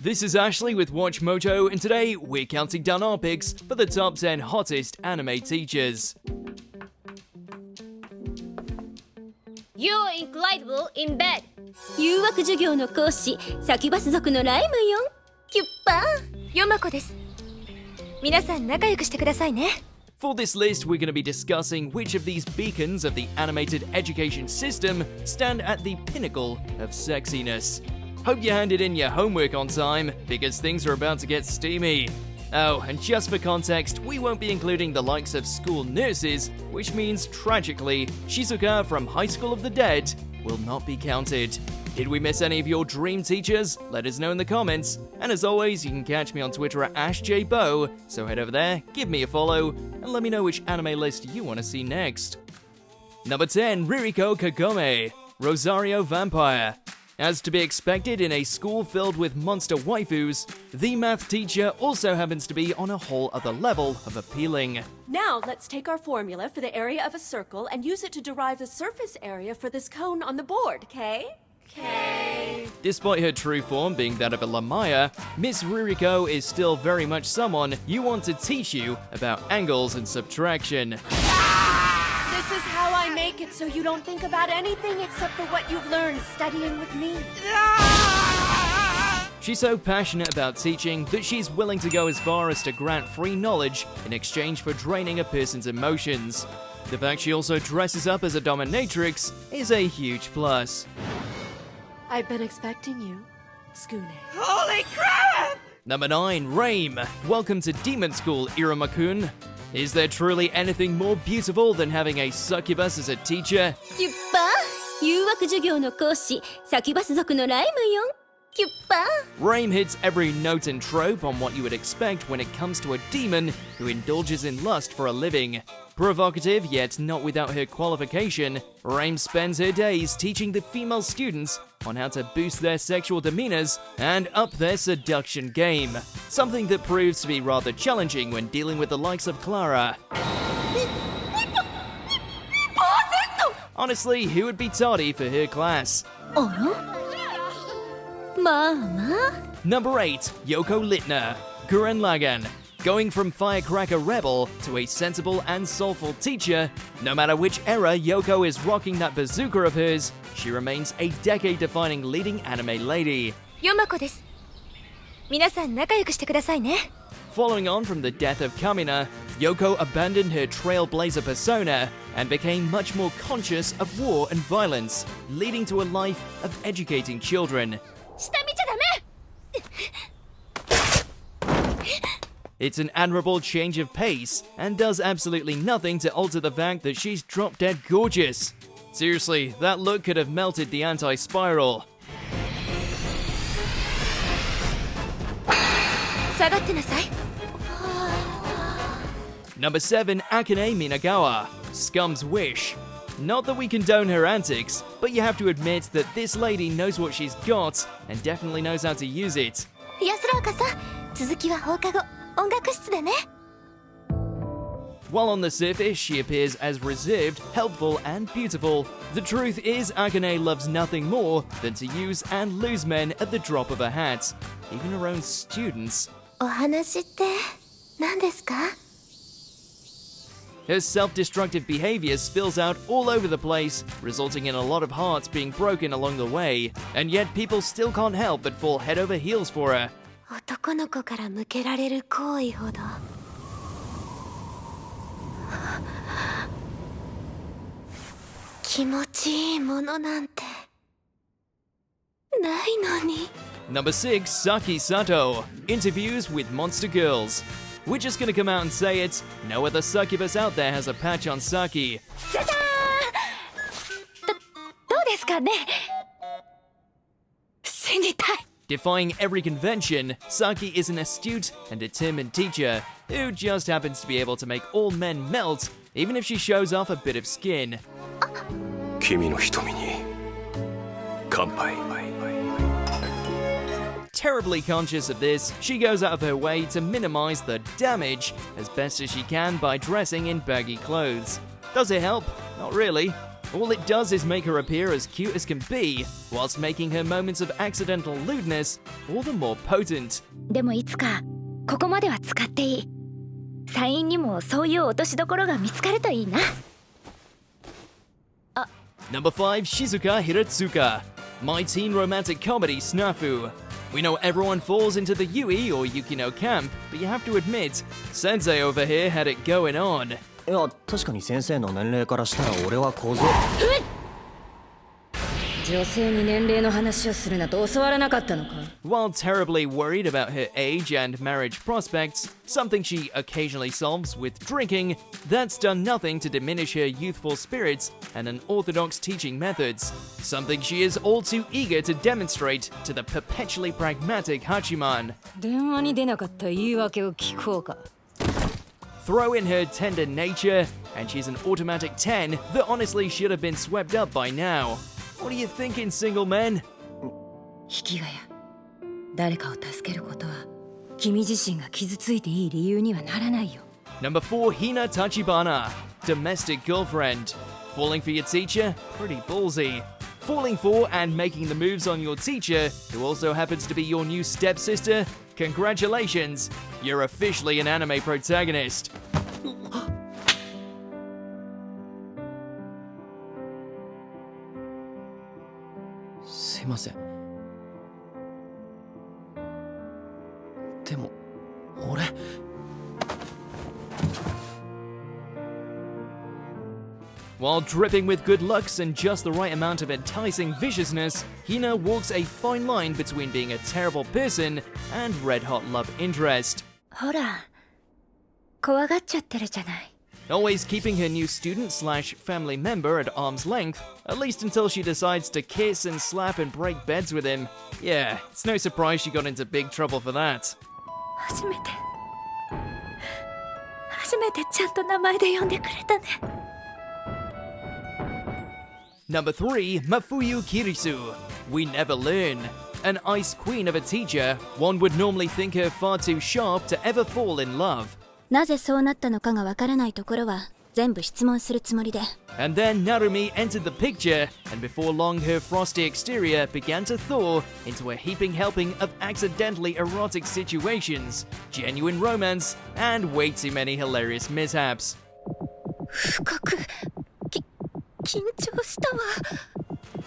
This is Ashley with WatchMojo, and today we're counting down our picks for the top 10 hottest anime teachers. You're incredible in bed. 誘惑授業の講師サキュバス族のライムよ。キュッパーヨマコです。皆さん仲良くしてくださいね。For this list, we're going to be discussing which of these beacons of the animated education system stand at the pinnacle of sexiness. Hope you handed in your homework on time, because things are about to get steamy. Oh, and just for context, we won't be including the likes of school nurses, which means, tragically, Shizuka from High School of the Dead will not be counted. Did we miss any of your dream teachers? Let us know in the comments. And as always, you can catch me on Twitter at AshJBo, so head over there, give me a follow, and let me know which anime list you want to see next. Number 10, Ririko Kagome, Rosario Vampire. As to be expected in a school filled with monster waifus, the math teacher also happens to be on a whole other level of appealing. Now let's take our formula for the area of a circle and use it to derive the surface area for this cone on the board, Kay? Kay. Despite her true form being that of a Lamaya, Miss Ririko is still very much someone you want to teach you about angles and subtraction. This is how I make it so you don't think about anything except for what you've learned studying with me. She's so passionate about teaching that she's willing to go as far as to grant free knowledge in exchange for draining a person's emotions. The fact she also dresses up as a dominatrix is a huge plus. I've been expecting you, Skune. Holy crap! Number 9, Raim. Welcome to Demon School, Iruma-kun. Is there truly anything more beautiful than having a succubus as a teacher? キュッパー誘惑授業の講師サキュバス族のライムよ。キュッパー Raim hits every note and trope on what you would expect when it comes to a demon who indulges in lust for a living. Provocative, yet not without her qualification, Raim spends her days teaching the female students on how to boost their sexual demeanors and up their seduction game. Something that proves to be rather challenging when dealing with the likes of Clara. Honestly, who would be tardy for her class? あらまあまあ Number 8, Yoko Littner, Gurren Lagann. Going from firecracker rebel to a sensible and soulful teacher, no matter which era Yoko is rocking that bazooka of hers, she remains a decade-defining leading anime lady. ヨマコです。皆さん仲良くしてくださいね。Following on from the death of Kamina, Yoko abandoned her trailblazer persona and became much more conscious of war and violence, leading to a life of educating children. 下見ちゃダメ It's an admirable change of pace, and does absolutely nothing to alter the fact that she's drop-dead gorgeous. Seriously, that look could have melted the anti-spiral. 下がってなさい。 Number 7, Akane Minagawa, Scum's Wish. Not that we condone her antics, but you have to admit that this lady knows what she's got, and definitely knows how to use it. 安らかさ続きは放課後音楽室でね。 While on the surface she appears as reserved, helpful, and beautiful, the truth is Akane loves nothing more than to use and lose men at the drop of a hat, even her own students. お話って何ですか Her self-destructive behavior spills out all over the place, resulting in a lot of hearts being broken along the way, and yet people still can't help but fall head over heels for her. 男の子から向けられる行為ほど気持ちいいものなんてないのに。 Number 6, Saki Sato, Interviews with Monster Girls. We're just gonna come out and say it, no other succubus out there has a patch on Saki. じゃじゃーんどうですかね信じたい Defying every convention, Saki is an astute and determined teacher who just happens to be able to make all men melt, even if she shows off a bit of skin. 君の瞳に乾杯。 Terribly conscious of this, she goes out of her way to minimize the damage as best as she can by dressing in baggy clothes. Does it help? Not really. All it does is make her appear as cute as can be, whilst making her moments of accidental lewdness all the more potent. でもいつかここまでは使っていい。サインにもそういう落としどころが見つかるといいな。Number 5, Shizuka Hiratsuka. My teen romantic comedy snafu. We know everyone falls into the Yui or Yukino camp, but you have to admit, Sensei over here had it going on. いや確かに先生の年齢からしたら俺は小僧。女性に年齢の話をするなと教わらなかったのか。 While terribly worried about her age and marriage prospects, something she occasionally solves with drinking, that's done nothing to diminish her youthful spirits and unorthodox teaching methods, something she is all too eager to demonstrate to the perpetually pragmatic Hachiman. 電話に出なかった言い訳を聞こうか。 Throw in her tender nature, and she's an automatic 10 that honestly should have been swept up by now. What are you thinking, single men? 引きがや、誰かを助けることは君自身が傷ついていい理由にはならないよ。 Number 4, Hina Tachibana. Domestic girlfriend. Falling for your teacher? Pretty ballsy. Falling for and making the moves on your teacher, who also happens to be your new stepsister? Congratulations! You're officially an anime protagonist. すいません。でも俺。While dripping with good looks and just the right amount of enticing viciousness, Hina walks a fine line between being a terrible person and red-hot love interest. ほら、怖がっちゃってるじゃない。 Always keeping her new student/family member at arm's length, at least until she decides to kiss and slap and break beds with him. Yeah, it's no surprise she got into big trouble for that. 初めてちゃんと名前で呼んでくれたね。 Number 3, Mafuyu Kirisu. We never learn. An ice queen of a teacher, one would normally think her far too sharp to ever fall in love. なぜそうなったのかがわからないところは全部質問するつもりで。 And then Narumi entered the picture, and before long her frosty exterior began to thaw into a heaping helping of accidentally erotic situations, genuine romance, and way too many hilarious mishaps. 深く緊張したわ。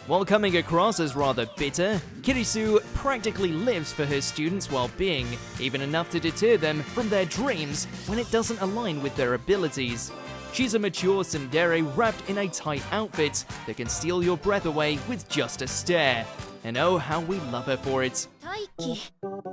While coming across as rather bitter, Kirisu practically lives for her students' well-being, even enough to deter them from their dreams when it doesn't align with their abilities. She's a mature tsundere wrapped in a tight outfit that can steal your breath away with just a stare. And oh, how we love her for it. 大気、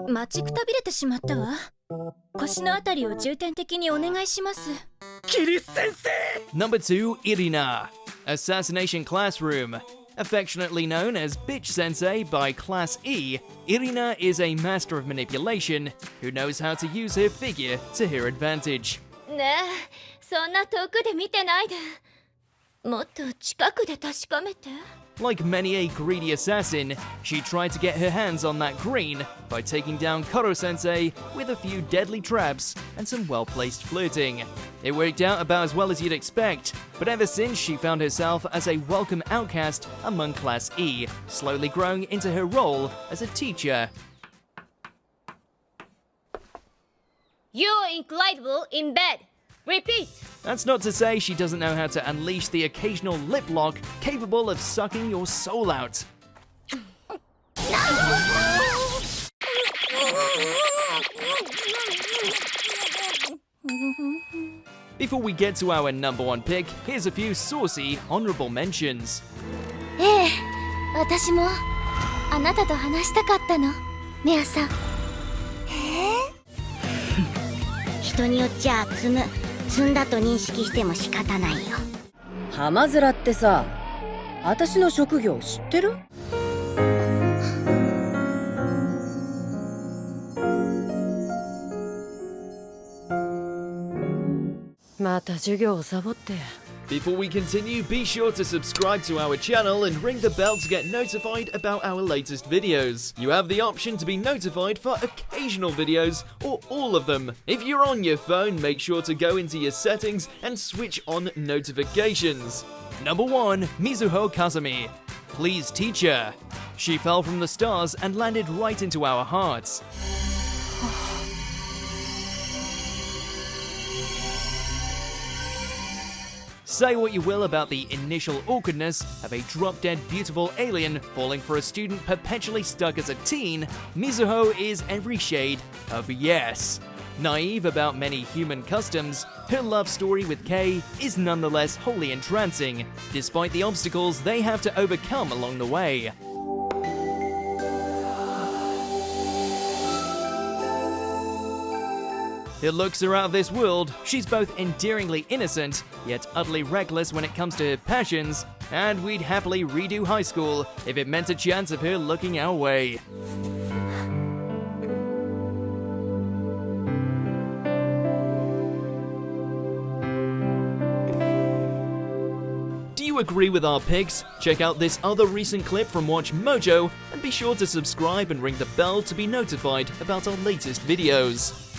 待ちくたびれてしまったわ。腰のあたりを重点的にお願いします。 Number 2, Irina. Assassination Classroom. Affectionately known as Bitch Sensei by Class E, Irina is a master of manipulation who knows how to use her figure to her advantage. ねえ、そんな遠くで見てないで。もっと近くで確かめて。 Like many a greedy assassin, she tried to get her hands on that green by taking down Koro-sensei with a few deadly traps and some well-placed flirting. It worked out about as well as you'd expect, but ever since she found herself as a welcome outcast among Class E, slowly growing into her role as a teacher. You're incredible in bed. Repeat. That's not to say she doesn't know how to unleash the occasional lip lock capable of sucking your soul out. Before we get to our number 1 pick, here's a few saucy honorable mentions. ええ、私もあなたと話したかったの、メアさん。人によっちゃ積んだと認識しても仕方ないよ。浜面ってさ、私の職業知ってる？また授業をサボって。 Before we continue, be sure to subscribe to our channel and ring the bell to get notified about our latest videos. You have the option to be notified for occasional videos or all of them. If you're on your phone, make sure to go into your settings and switch on notifications. Number 1. Mizuho Kazumi. Please teacher. She fell from the stars and landed right into our hearts. Say what you will about the initial awkwardness of a drop-dead beautiful alien falling for a student perpetually stuck as a teen, Mizuho is every shade of yes. Naive about many human customs, her love story with Kei is nonetheless wholly entrancing, despite the obstacles they have to overcome along the way. Her looks are out of this world. She's both endearingly innocent, yet utterly reckless when it comes to her passions, and we'd happily redo high school if it meant a chance of her looking our way. Do you agree with our picks? Check out this other recent clip from WatchMojo, and be sure to subscribe and ring the bell to be notified about our latest videos.